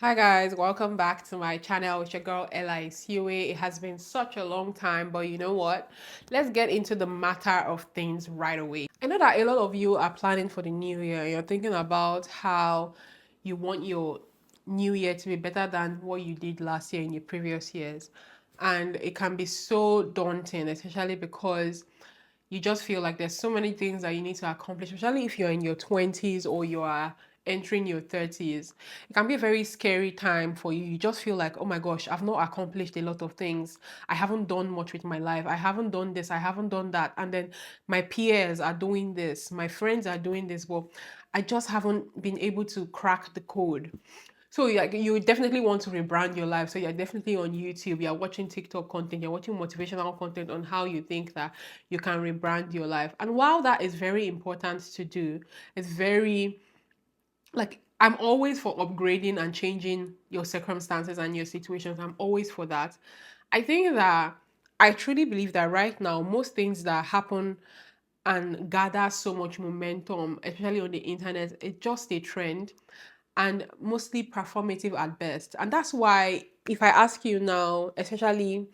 Hi guys, welcome back to my channel. It's your girl Ella Isiuwe. It has been such a long time, but you know what? Let's get into the matter of things right away. I know that a lot of you are planning for the new year. You're thinking about how you want your new year to be better than what you did last year in your previous years. And it can be so daunting, especially because you just feel like there's so many things that you need to accomplish, especially if you're in your 20s or you are entering your 30s. It can be a very scary time for you. You just feel like, oh my gosh, I've not accomplished a lot of things. I haven't done much with my life. I haven't done this. I haven't done that. And then my peers are doing this. My friends are doing this. Well, I just haven't been able to crack the code. So you definitely want to rebrand your life. So you're definitely on YouTube, you're watching TikTok content, you're watching motivational content on how you think that you can rebrand your life. And while that is very important to do, it's very like I'm always for upgrading and changing your circumstances and your situations. I'm always for that. I think that I truly believe that right now, most things that happen and gather so much momentum, especially on the internet, it's just a trend and mostly performative at best. And that's why, if I ask you now, especially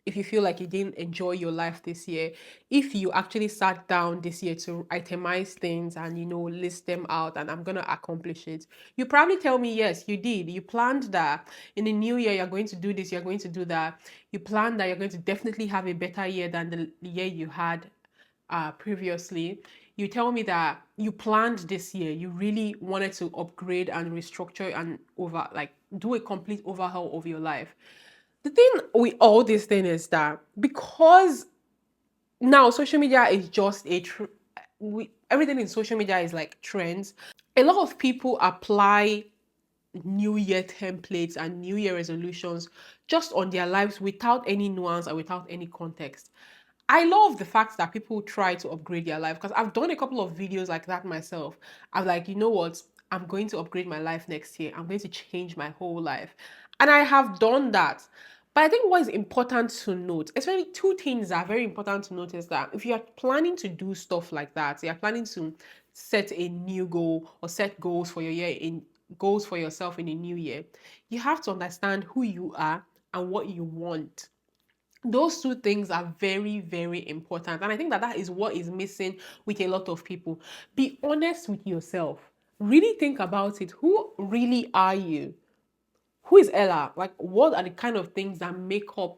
if you feel like you didn't enjoy your life this year, if you actually sat down this year to itemize things and list them out and I'm gonna accomplish it, you probably tell me yes, you did. You planned that in the new year you're going to do this, you're going to do that. You planned that you're going to definitely have a better year than the year you had previously. You tell me that you planned this year, you really wanted to upgrade and restructure and do a complete overhaul of your life. The thing with all this thing is that because now social media is just everything in social media is like trends. A lot of people apply new year templates and new year resolutions just on their lives without any nuance or without any context. I love the fact that people try to upgrade their life because I've done a couple of videos like that myself. I'm like, you know what? I'm going to upgrade my life next year. I'm going to change my whole life. And I have done that. But I think what is important to note, especially two things that are very important to note, is that if you are planning to do stuff like that, you're planning to set a new goal or set goals for your year in goals for yourself in a new year, you have to understand who you are and what you want. Those two things are very, very important. And I think that that is what is missing with a lot of people. Be honest with yourself. Really think about it. Who really are you? Who is Ella? Like, what are the kind of things that make up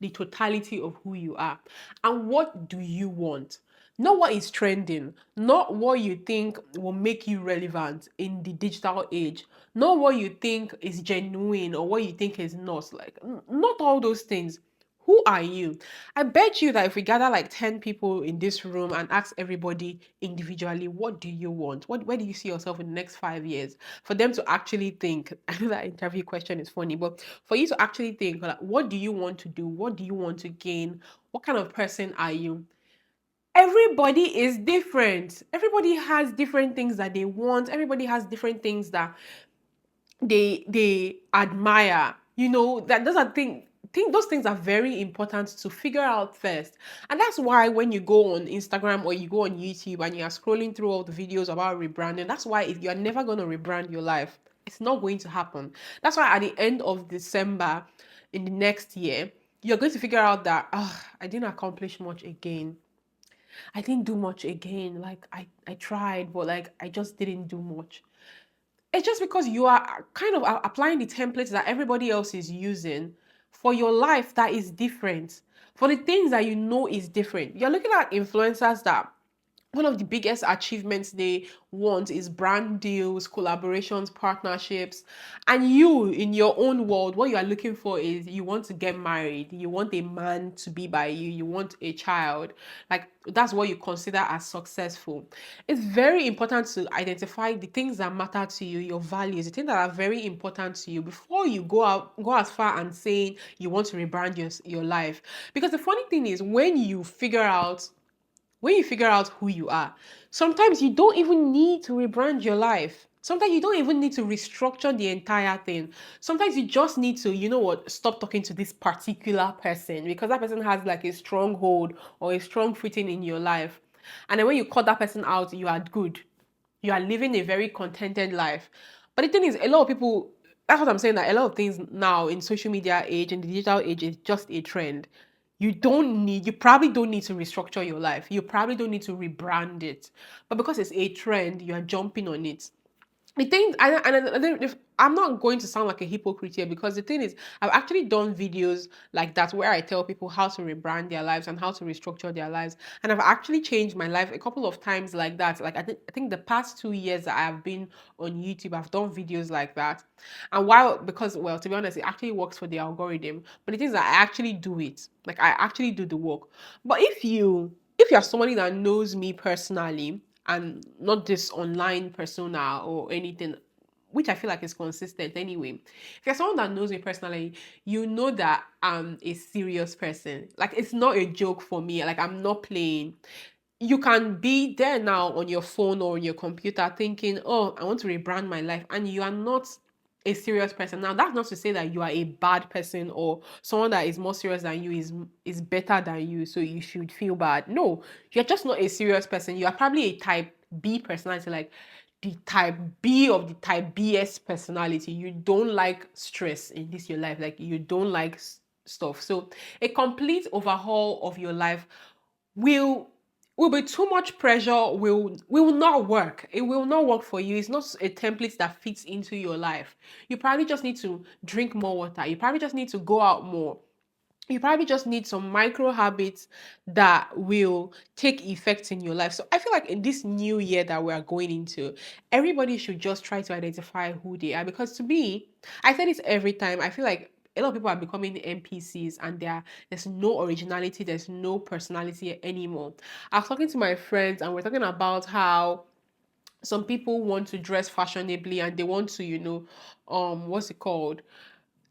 the totality of who you are? And what do you want? Not what is trending, not what you think will make you relevant in the digital age, not what you think is genuine or what you think is not. Like, not all those things. Who are you? I bet you that if we gather like 10 people in this room and ask everybody individually, what do you want? Where do you see yourself in the next 5 years? For them to actually think, I know that interview question is funny, but for you to actually think, like, what do you want to do? What do you want to gain? What kind of person are you? Everybody is different. Everybody has different things that they want. Everybody has different things that they admire. That those are think those things are very important to figure out first. And that's why when you go on Instagram or you go on YouTube and you are scrolling through all the videos about rebranding, that's why if you're never going to rebrand your life, it's not going to happen. That's why at the end of December in the next year, you're going to figure out that I didn't accomplish much again. I didn't do much again. Like I tried, but like I just didn't do much. It's just because you are kind of applying the templates that everybody else is using for your life that is different, for the things that you know is different. You're looking at influencers that one of the biggest achievements they want is brand deals, collaborations, partnerships. And you, in your own world, what you are looking for is you want to get married, you want a man to be by you, you want a child. Like, that's what you consider as successful. It's very important to identify the things that matter to you, your values, the things that are very important to you before you go as far and saying you want to rebrand your life. Because the funny thing is, when you figure out who you are, sometimes you don't even need to rebrand your life. Sometimes you don't even need to restructure the entire thing. Sometimes you just need to, stop talking to this particular person because that person has like a stronghold or a strong footing in your life. And then when you cut that person out, you are good. You are living a very contented life. But the thing is, a lot of people, That's what I'm saying, that a lot of things now in social media age, in the digital age, is just a trend. You probably don't need to restructure your life. You probably don't need to rebrand it. But because it's a trend, you are jumping on it. The thing, I'm not going to sound like a hypocrite here, because the thing is, I've actually done videos like that where I tell people how to rebrand their lives and how to restructure their lives. And I've actually changed my life a couple of times like that. Like I think the past 2 years that I have been on YouTube, I've done videos like that. And while, because, well, to be honest, it actually works for the algorithm. But the thing is that I actually do it. Like, I actually do the work. But if you're somebody that knows me personally, and not this online persona or anything, which I feel like is consistent anyway. If you're someone that knows me personally, you know that I'm a serious person. Like, it's not a joke for me. Like, I'm not playing. You can be there now on your phone or on your computer thinking, oh, I want to rebrand my life, and you are not a serious person. Now, that's not to say that you are a bad person, or someone that is more serious than you is better than you, so you should feel bad. No, you're just not a serious person. You are probably a type B personality, like the type B of the type BS personality. You don't like stress in this your life. Like, you don't like stuff. So a complete overhaul of your life will will be too much pressure, will not work. It will not work for you. It's not a template that fits into your life. You probably just need to drink more water. You probably just need to go out more. You probably just need some micro habits that will take effect in your life. So I feel like in this new year that we are going into, everybody should just try to identify who they are. Because to me, I say this every time, I feel like a lot of people are becoming NPCs, and there's no originality, there's no personality anymore. I was talking to my friends, and we're talking about how some people want to dress fashionably, and they want to, what's it called?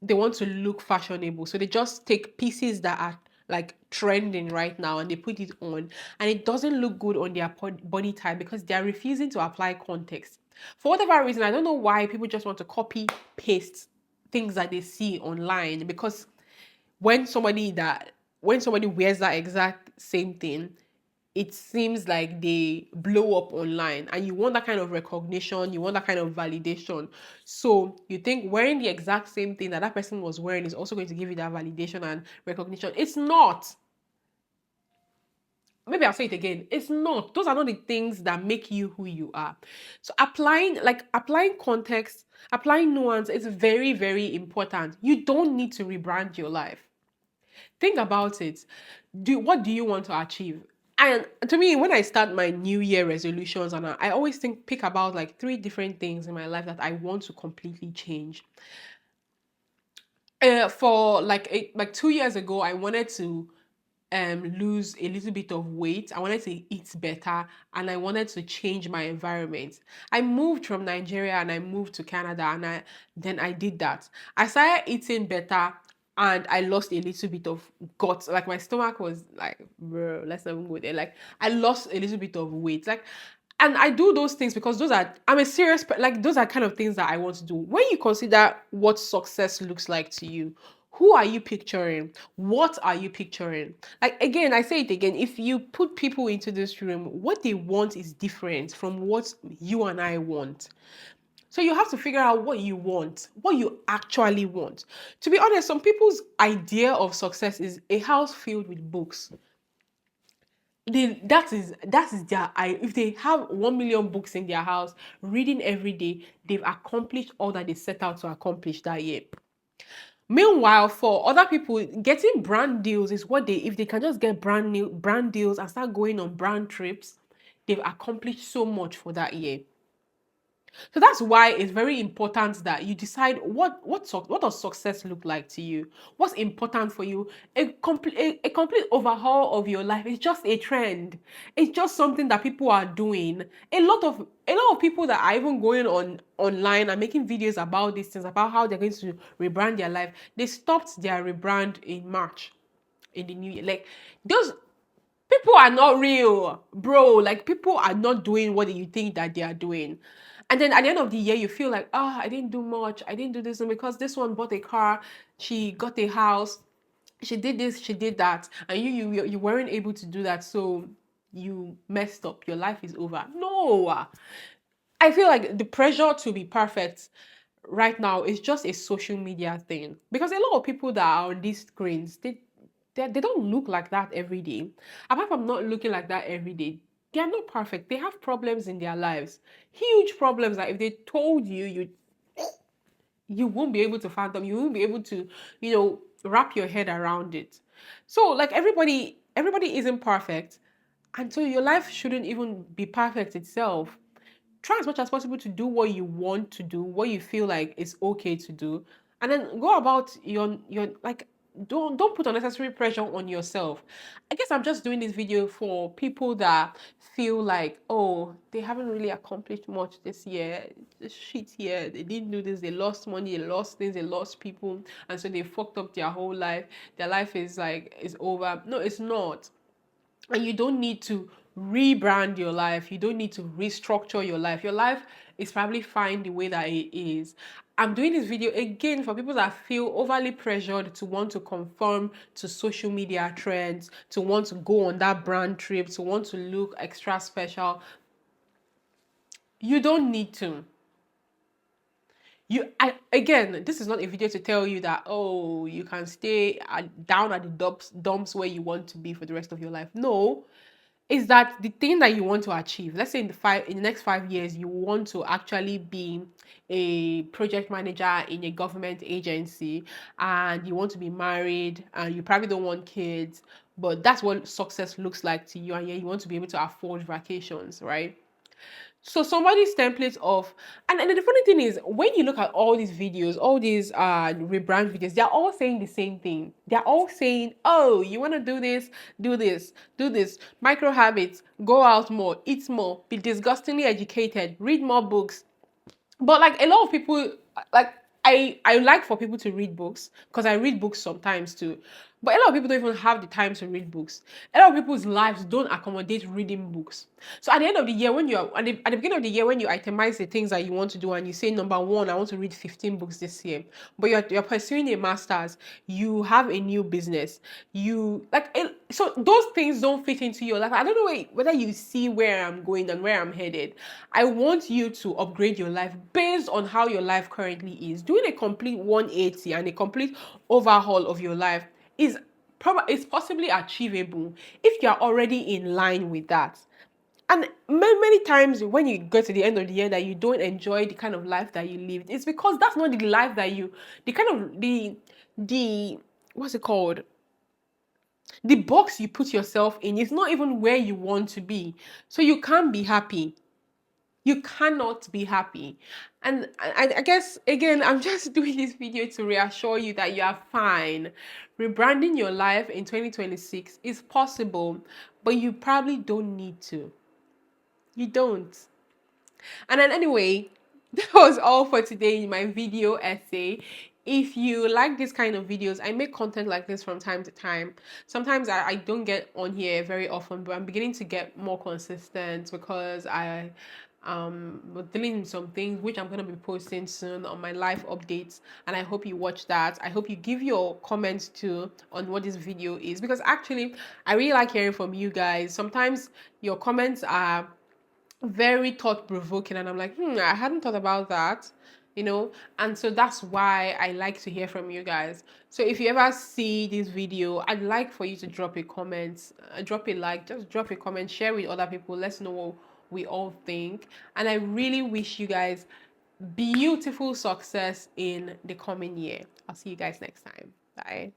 They want to look fashionable. So they just take pieces that are like trending right now, and they put it on, and it doesn't look good on their body type, because they're refusing to apply context. For whatever reason, I don't know why people just want to copy paste things that they see online, because when somebody that when somebody wears that exact same thing, it seems like they blow up online, and you want that kind of recognition, you want that kind of validation. So you think wearing the exact same thing that that person was wearing is also going to give you that validation and recognition. It's not. Maybe I'll say it again. It's not. Those are not the things that make you who you are. So applying context, applying nuance is very, very important. You don't need to rebrand your life. Think about it. What do you want to achieve? And to me, when I start my new year resolutions, and I always pick about like three different things in my life that I want to completely change. For like 2 years ago, I wanted to lose a little bit of weight. I wanted to eat better, and I wanted to change my environment. I moved from Nigeria and I moved to Canada, and I did that. I started eating better, and I lost a little bit of gut. Like, my stomach was like, bro, let's not even go there. Like, I lost a little bit of weight. Like, and I do those things because I'm a serious, like, those are kind of things that I want to do. When you consider what success looks like to you, who are you picturing? What are you picturing? Like, again, I say it again, if you put people into this room, what they want is different from what you and I want. So you have to figure out what you want, what you actually want. To be honest, some people's idea of success is a house filled with books. That is their if they have 1 million books in their house, reading every day, they've accomplished all that they set out to accomplish that year. Meanwhile, for other people, getting brand deals is what if they can just get brand deals and start going on brand trips, they've accomplished so much for that year. So that's why it's very important that you decide what does success look like to you? What's important for you? A complete overhaul of your life is just a trend. It's just something that people are doing. A lot of people that are even going online and making videos about these things, about how they're going to rebrand their life, they stopped their rebrand in March, in the new year. Like, those people are not real, bro. Like, people are not doing what you think that they are doing. And then at the end of the year, you feel like, I didn't do much. I didn't do this. And because this one bought a car, she got a house, she did this, she did that. And you weren't able to do that. So you messed up. Your life is over. No. I feel like the pressure to be perfect right now is just a social media thing, because a lot of people that are on these screens, they don't look like that every day. Apart from not looking like that every day, they are not perfect. They have problems in their lives, huge problems that if they told you, you won't be able to fathom, you won't be able to, wrap your head around it. So like everybody isn't perfect, and so your life shouldn't even be perfect itself. Try as much as possible to do what you want to do, what you feel like is okay to do, and then go about your like, don't put unnecessary pressure on yourself. I guess I'm just doing this video for people that feel like, oh, they haven't really accomplished much this year. This shit here, they didn't do this, they lost money, they lost things, they lost people, and so they fucked up their whole life. Their life is over. No, it's not. And you don't need to rebrand your life. You don't need to restructure your life. Your life is probably fine the way that it is. I'm doing this video again for people that feel overly pressured to want to conform to social media trends, to want to go on that brand trip, to want to look extra special. You don't need to. Again, this is not a video to tell you that, oh, you can stay down at the dumps where you want to be for the rest of your life. No, is that the thing that you want to achieve. Let's say in the next 5 years, you want to actually be a project manager in a government agency, and you want to be married, and you probably don't want kids, but that's what success looks like to you, and yeah, you want to be able to afford vacations, right? So somebody's template of, and the funny thing is, when you look at all these videos, all these rebrand videos, they're all saying the same thing. They're all saying, oh, you want to do this, do this, do this, micro habits, go out more, eat more, be disgustingly educated, read more books. But like a lot of people, like I like for people to read books, because I read books sometimes too. But a lot of people don't even have the time to read books. A lot of people's lives don't accommodate reading books. So at the end of the year, when you're at the beginning of the year, when you itemize the things that you want to do, and you say, number one, I want to read 15 books this year, but you're pursuing a master's, you have a new business, so those things don't fit into your life. I don't know whether you see where I'm going and where I'm headed. I want you to upgrade your life based on how your life currently is. Doing a complete 180 and a complete overhaul of your life is possibly achievable if you're already in line with that. And many times when you go to the end of the year that you don't enjoy the kind of life that you lived, it's because that's not the life that the kind of the what's it called? The box you put yourself in is not even where you want to be. So you can't be happy. You cannot be happy. And I guess, again, I'm just doing this video to reassure you that you are fine. Rebranding your life in 2026 is possible, but you probably don't need to. You don't. And then anyway, that was all for today in my video essay. If you like this kind of videos, I make content like this from time to time. Sometimes I don't get on here very often, but I'm beginning to get more consistent because I was dealing with some things which I'm going to be posting soon on my life updates, and I hope you watch that. I hope you give your comments too on what this video is, because actually I really like hearing from you guys. Sometimes your comments are very thought-provoking, and I'm like, I hadn't thought about that, and so that's why I like to hear from you guys. So if you ever see this video, I'd like for you to drop a comment, drop a like, just drop a comment, share with other people. Let's know what we all think, and I really wish you guys beautiful success in the coming year. I'll see you guys next time. Bye.